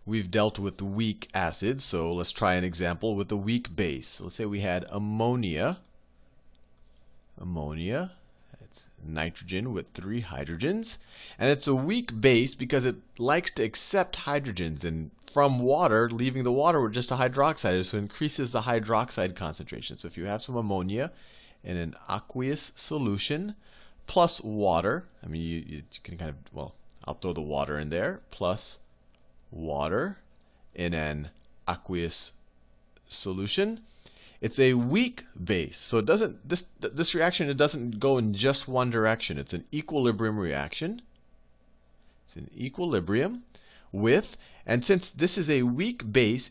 we've dealt with weak acids, so let's try an example with a weak base. So let's say we had ammonia. Ammonia, that's nitrogen with 3 hydrogens. And it's a weak base because it likes to accept hydrogens. And from water, leaving the water with just a hydroxide, so it increases the hydroxide concentration. So if you have some ammonia in an aqueous solution plus water, I mean, you can kind of, well, I'll throw the water in there, plus water in an aqueous solution. It's a weak base, so it doesn't, this reaction, it doesn't go in just one direction. It's an equilibrium reaction. It's an equilibrium with, and since this is a weak base,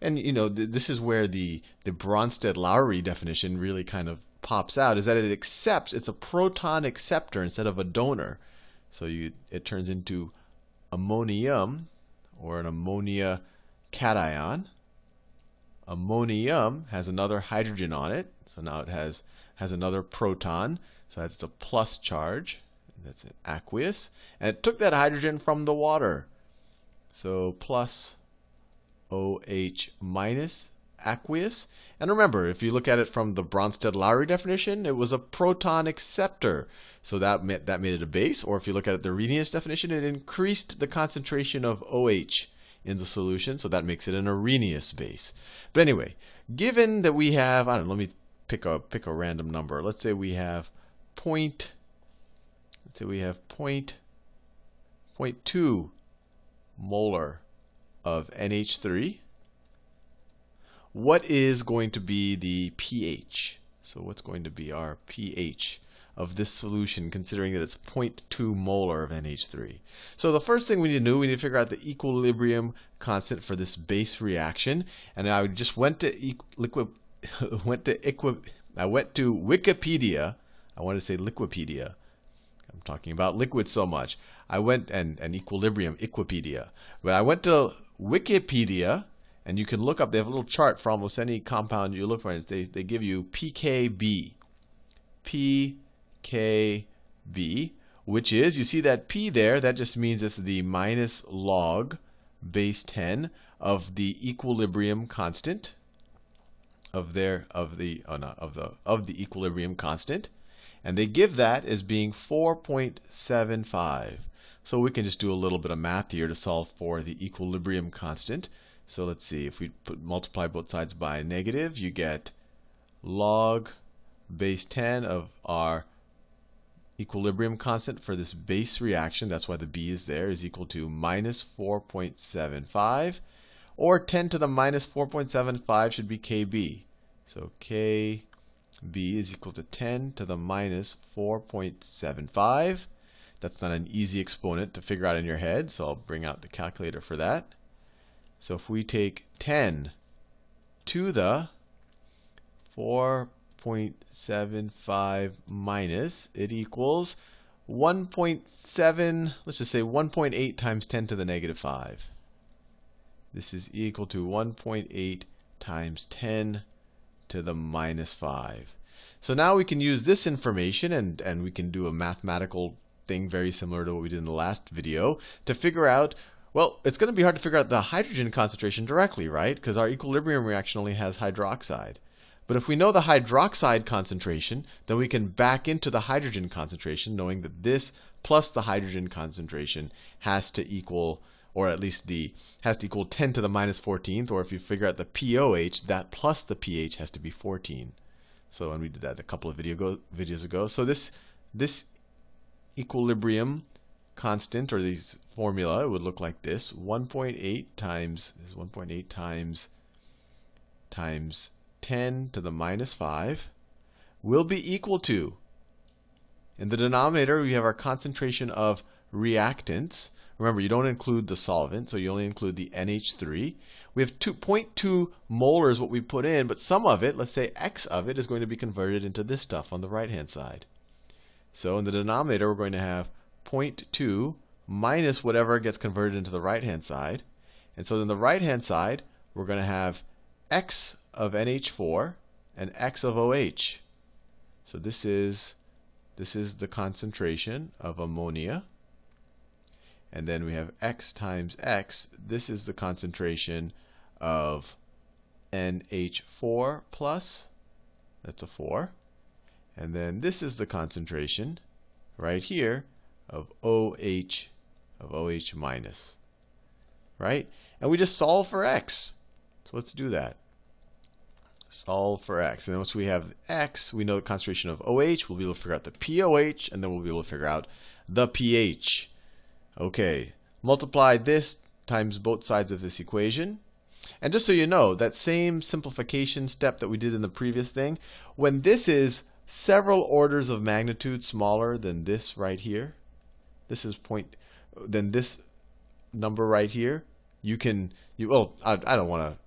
and you know, this is where the Bronsted-Lowry definition really kind of pops out, is that it accepts, it's a proton acceptor instead of a donor. So it turns into ammonium, or an ammonia cation. Ammonium has another hydrogen on it, so now it has another proton, so that's a plus charge. That's an aqueous, and it took that hydrogen from the water. So plus OH minus aqueous. And remember, if you look at it from the Bronsted-Lowry definition, it was a proton acceptor. So that made it a base. Or if you look at it, the Arrhenius definition, it increased the concentration of OH in the solution, so that makes it an Arrhenius base. But anyway, given that we have, I don't know, let me pick a random number. Let's say we have 0.2 molar of NH3. What is going to be the pH? So what's going to be our pH of this solution, considering that it's 0.2 molar of NH3? So the first thing we need to do, we need to figure out the equilibrium constant for this base reaction. And I just went to Wikipedia. I want to say Liquipedia. I'm talking about liquids so much. I went and equilibrium, Equipedia. But I went to Wikipedia, and you can look up, they have a little chart for almost any compound you look for, and they give you pKb. pKb, which is, you see that P there, that just means it's the minus log base 10 of the equilibrium constant of the equilibrium constant, and they give that as being 4.75. So we can just do a little bit of math here to solve for the equilibrium constant. So let's see, if we multiply both sides by negative, you get log base 10 of our equilibrium constant for this base reaction, that's why the B is there, is equal to minus 4.75, or 10 to the minus 4.75 should be Kb. So Kb is equal to 10 to the minus 4.75. That's not an easy exponent to figure out in your head, so I'll bring out the calculator for that. So if we take 10 to the 4.75 minus, it equals 1.7, let's just say 1.8 times 10 to the negative 5. This is equal to 1.8 times 10 to the minus 5. So now we can use this information, and we can do a mathematical thing very similar to what we did in the last video to figure out, well, it's going to be hard to figure out the hydrogen concentration directly, right? Because our equilibrium reaction only has hydroxide. But if we know the hydroxide concentration, then we can back into the hydrogen concentration, knowing that this plus the hydrogen concentration has to equal, or at least has to equal 10 to the minus 14th, or if you figure out the POH, that plus the pH has to be 14. So, and we did that a couple of videos ago. So this equilibrium constant, or this formula, it would look like this: 1.8 times 10 to the minus 5 will be equal to, in the denominator we have our concentration of reactants. Remember, you don't include the solvent, so you only include the NH3. We have 0.2 molar is what we put in, but some of it, let's say X of it, is going to be converted into this stuff on the right hand side. So in the denominator we're going to have 0.2 minus whatever gets converted into the right hand side. And so in the right hand side we're going to have X of NH4 and X of OH. So this is the concentration of ammonia. and then we have x times x. This is the concentration of NH4 plus, that's a 4. And then this is the concentration right here of OH minus, right? And we just solve for x. So let's do that. Solve for x. And once we have x, we know the concentration of OH. We'll be able to figure out the POH, and then we'll be able to figure out the pH. Okay, multiply this times both sides of this equation. And just so you know, that same simplification step that we did in the previous thing, when this is several orders of magnitude smaller than this right here, then this number right here, I don't want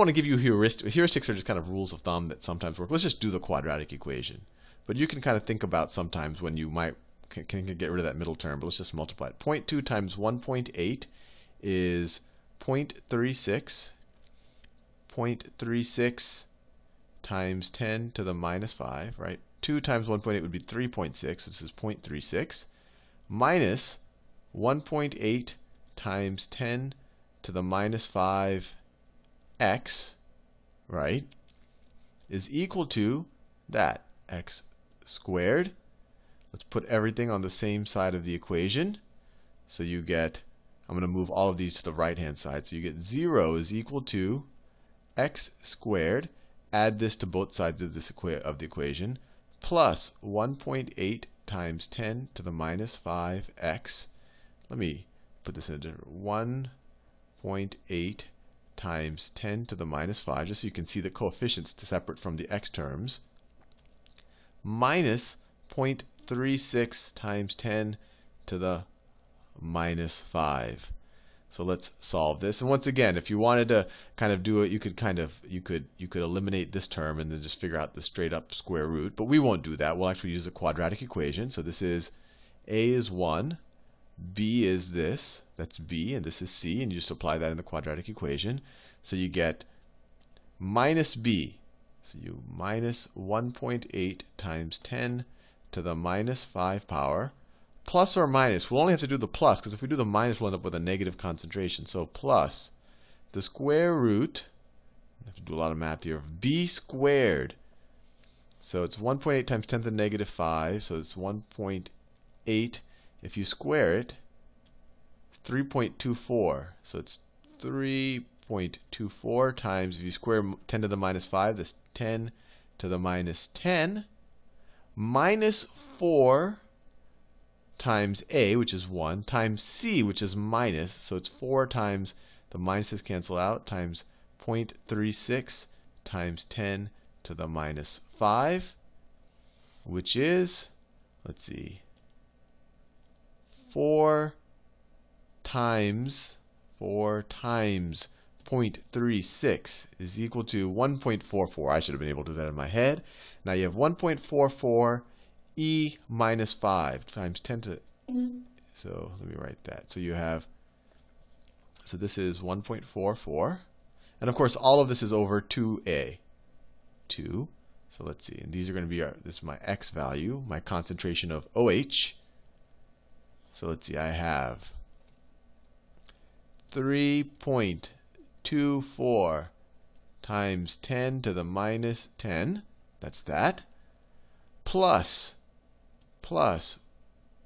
to give you heuristics. Heuristics are just kind of rules of thumb that sometimes work. Let's just do the quadratic equation. But you can kind of think about sometimes when you can get rid of that middle term, but let's just multiply it. 0.2 times 1.8 is 0.36. 0.36 times 10 to the minus 5, right? 2 times 1.8 would be 3.6. This is 0.36 minus 1.8 times 10 to the minus 5 x, right, is equal to that, x squared. Let's put everything on the same side of the equation. So you get, I'm going to move all of these to the right-hand side. So you get 0 is equal to x squared. Add this to both sides of the equation, plus 1.8 times 10 to the minus 5x. Let me put this in a different 1.8 times 10 to the minus 5, just so you can see the coefficients separate from the x terms, minus 0.36 times 10 to the minus 5. So let's solve this. And once again, if you wanted to kind of do it, you could eliminate this term and then just figure out the straight up square root. But we won't do that. We'll actually use a quadratic equation. So this is a is 1, b is this, that's b, and this is c, and you just apply that in the quadratic equation. So you get minus b. So you minus 1.8 times 10 to the minus 5 power. Plus or minus, we'll only have to do the plus, because if we do the minus, we'll end up with a negative concentration. So plus the square root, I have to do a lot of math here, of b squared. So it's 1.8 times 10 to the negative 5, so it's 1.8. If you square it, it's 3.24. So it's 3.24 times, if you square 10 to the minus 5, that's 10 to the minus 10, minus 4 times a, which is 1, times c, which is minus. So it's 4 times, the minuses cancel out, times 0.36 times 10 to the minus 5, which is, let's see, 4 times 0.36 is equal to 1.44. I should have been able to do that in my head. Now you have 1.44 e minus 5 times 10 to, so let me write that. So you have, so this is 1.44. And of course, all of this is over 2a. 2. So let's see. And these are going to be, this is my x value, my concentration of OH. So let's see, I have 3.24 times 10 to the minus 10. That's that. Plus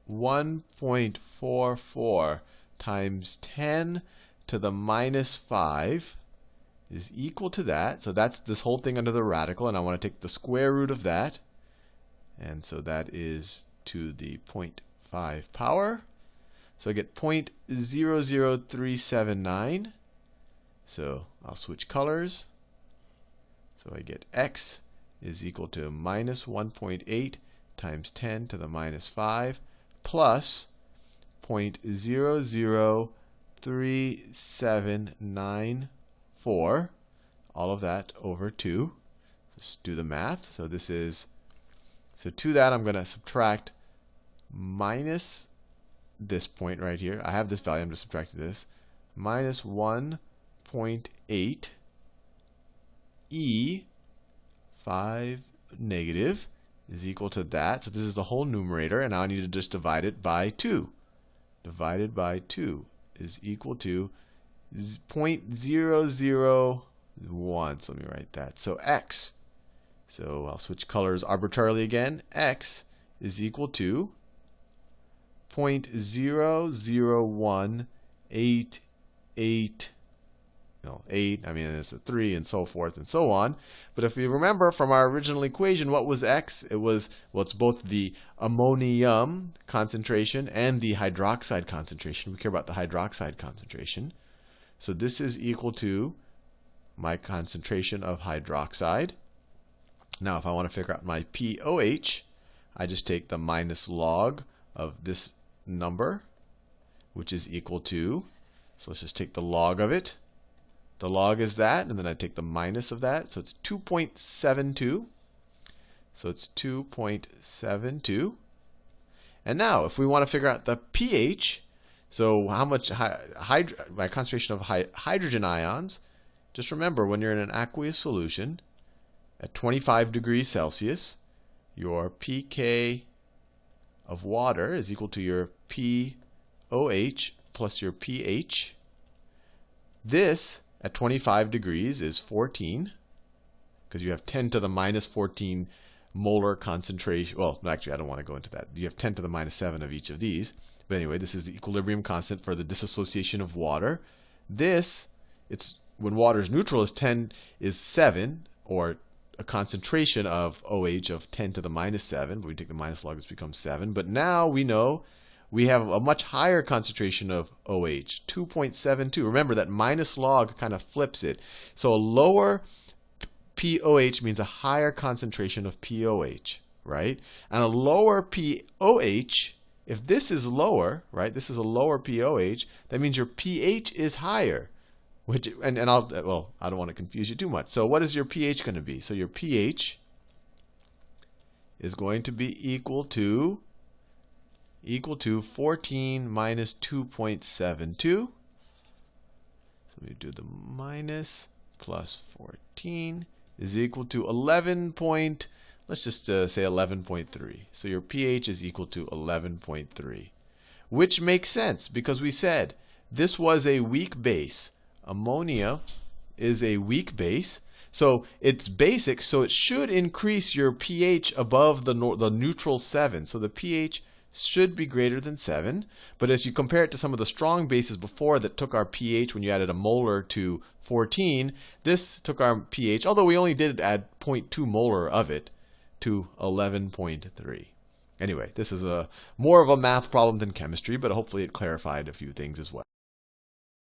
1.44 times 10 to the minus 5 is equal to that. So that's this whole thing under the radical, and I want to take the square root of that. And so that is to the 0.5 power. So I get 0.00379. So I'll switch colors. So I get x is equal to minus 1.8 times 10 to the minus 5 plus 0.00379, all of that over 2. Let's do the math. So this is, so to that I'm going to subtract minus this point right here. I have this value, I'm just subtracting this. Minus 1.8 e 5 negative is equal to that. So this is the whole numerator, and now I need to just divide it by 2. divided by 2 is equal to 0.001. So let me write that. So x, so I'll switch colors arbitrarily again. X is equal to 0.00188. No, 8, I mean it's a 3 and so forth and so on. But if you remember from our original equation, what was x? It was, well, it's both the ammonium concentration and the hydroxide concentration. We care about the hydroxide concentration. So this is equal to my concentration of hydroxide. Now if I want to figure out my pOH, I just take the minus log of this number, which is equal to, so let's just take the log of it. The log is that, and then I take the minus of that, so it's 2.72. So it's 2.72. And now, if we want to figure out the pH, so how much my concentration of hydrogen ions, just remember when you're in an aqueous solution at 25 degrees Celsius, your pK of water is equal to your pOH plus your pH. This at 25 degrees is 14, because you have 10 to the minus 14 molar concentration. Well, actually, I don't want to go into that. You have 10 to the minus 7 of each of these. But anyway, this is the equilibrium constant for the dissociation of water. This, it's when water is neutral, is 7, or a concentration of OH of 10 to the minus 7. But we take the minus log, this becomes 7. But now we know we have a much higher concentration of OH, 2.72. Remember that minus log kind of flips it. So a lower pOH means a higher concentration of pOH, right? And a lower pOH, if this is lower, right, this is a lower pOH, that means your pH is higher. Which, and well, I don't want to confuse you too much. So what is your pH going to be? So your pH is going to be equal to 14 minus 2.72. So let me do the minus plus 14 is equal to 11 point, let's just say 11.3. So your pH is equal to 11.3, which makes sense because we said this was a weak base. Ammonia is a weak base. So it's basic, so it should increase your pH above the neutral 7. So the pH should be greater than 7. But as you compare it to some of the strong bases before that took our pH when you added a molar to 14, this took our pH, although we only did add 0.2 molar of it, to 11.3. Anyway, this is more of a math problem than chemistry, but hopefully it clarified a few things as well.